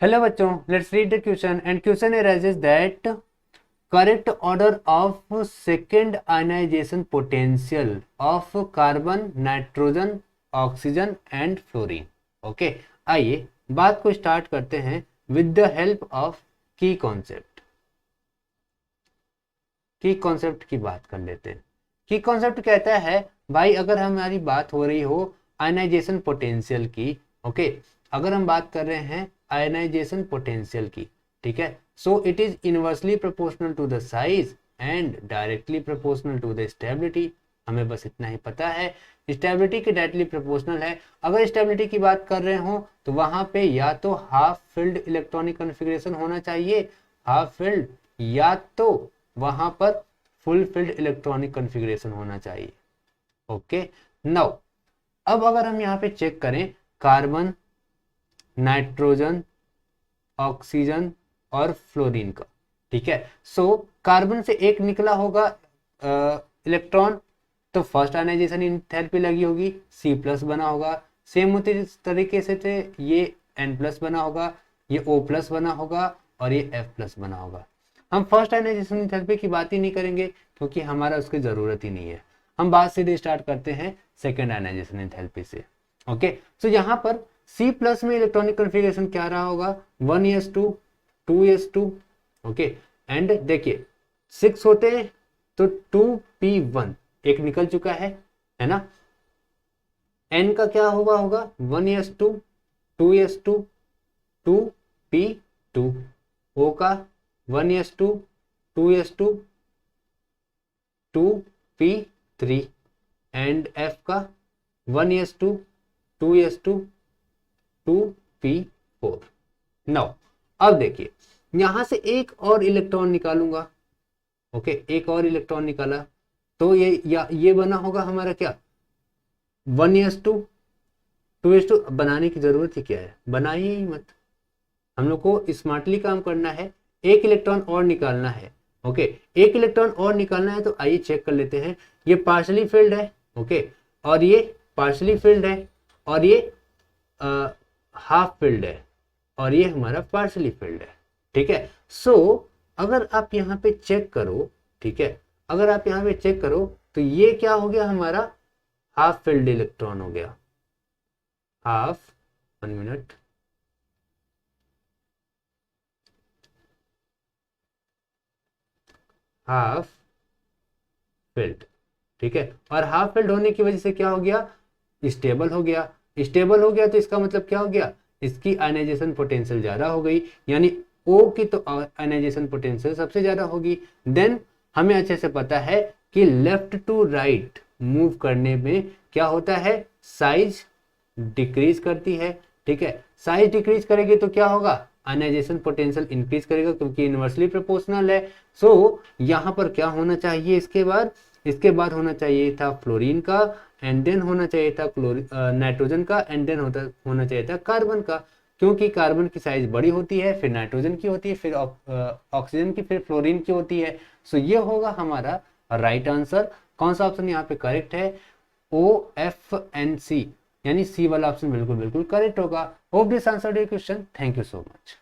Hello बच्चों, let's read the question and question arises that correct order of second ionisation potential of carbon, nitrogen, oxygen and fluorine. Okay, आइए बात को start करते हैं with the help of key concept. Key concept की बात कर लेते हैं। की कॉन्सेप्ट कहता है भाई, अगर हमारी बात हो रही हो आयनाइजेशन पोटेंशियल की, ओके, अगर हम बात कर रहे हैं आयनाइजेशन पोटेंशियल की, ठीक है, so it is inversely proportional to the size and directly proportional to the stability. हमें बस इतना ही पता है, स्टेबिलिटी के डायरेक्टली प्रोपोर्शनल है। अगर स्टेबिलिटी की बात कर रहे हो तो वहां पे या तो हाफ फिल्ड इलेक्ट्रॉनिक कॉन्फ़िगरेशन होना चाहिए, हाफ फिल्ड, या तो वहां पर फुल फिल्ड इलेक्ट्रॉनिक कॉन्फ़िगरेशन होना चाहिए। ओके, नाउ अब अगर हम यहाँ पे चेक करें कार्बन, नाइट्रोजन, ऑक्सीजन और फ्लोरीन का, ठीक है, सो कार्बन से एक निकला होगा इलेक्ट्रॉन, तो फर्स्ट आयनाइजेशन एंथैल्पी लगी होगी, C+ बना होगा। सेम उसी तरीके से थे, ये N+ बना होगा, ये O+ बना होगा और ये F+ बना होगा। हम फर्स्ट आयनाइजेशन एंथैल्पी की बात ही नहीं करेंगे क्योंकि हमारा उसकी जरूरत ही नहीं है। हम बात सीधे स्टार्ट करते हैं सेकेंड आयनाइजेशन एंथैल्पी से। ओके, सो यहाँ पर C+ में इलेक्ट्रॉनिक कॉन्फ़िगरेशन क्या रहा होगा, 1s2 2s2। ओके, एंड देखिए 6 होते हैं तो 2p1 एक निकल चुका है ना। n का क्या होगा 1s2 2s2 2p2। O का 1s2 2s2 2p3 and F का 1s2 2s2 2p4। नाउ अब देखिए यहां से एक और इलेक्ट्रॉन निकालूंगा। ओके, एक और इलेक्ट्रॉन निकाला तो ये बना होगा हमारा क्या 1s2 2s2। बनाने की जरूरत ही क्या है, बनाइए ही मत, हम लोग को स्मार्टली काम करना है, एक इलेक्ट्रॉन और निकालना है। ओके, एक इलेक्ट्रॉन और निकालना है तो आइए चेक कर लेते हैं। ये पार्शली फिल्ड है, ओके, और ये पार्शली फिल्ड है, और ये हाफ फिल्ड है, और ये हमारा पार्शली फिल्ड है। ठीक है, सो अगर आप यहाँ पे चेक करो, ठीक है, अगर आप यहाँ पे चेक करो तो ये क्या हो गया हमारा हाफ फिल्ड इलेक्ट्रॉन हो गया, हाफ, 1 मिनट, हाफ फिल्ड। ठीक है, और हाफ फिल्ड होने की वजह से क्या हो गया, स्टेबल हो गया। स्टेबल हो गया तो इसका मतलब क्या हो गया, इसकी आयनाइजेशन पोटेंशियल ज्यादा हो गई, यानी O की तो आयनाइजेशन पोटेंशियल सबसे ज्यादा होगी। देन हमें अच्छे से पता है कि लेफ्ट टू राइट मूव करने में क्या होता है, साइज डिक्रीज करती है। ठीक है, साइज डिक्रीज करेगी तो क्या होगा, आयनाइजेशन पोटेंशियल इंक्रीज करेगा क्योंकि इनवर्सली प्रोपोर्शनल है। सो यहाँ पर क्या होना चाहिए, इसके बाद होना चाहिए था फ्लोरीन का, एंड देन होना चाहिए था नाइट्रोजन का, एंड देन होना चाहिए था कार्बन का, क्योंकि कार्बन की साइज बड़ी होती है, फिर नाइट्रोजन की होती है, फिर ऑक्सीजन की, फिर फ्लोरीन की होती है। सो ये होगा हमारा राइट आंसर। कौन सा ऑप्शन यहाँ पे करेक्ट है, OFNC, यानी सी वाला ऑप्शन बिल्कुल बिल्कुल करेक्ट होगा। Hope this answer your question, thank you so much.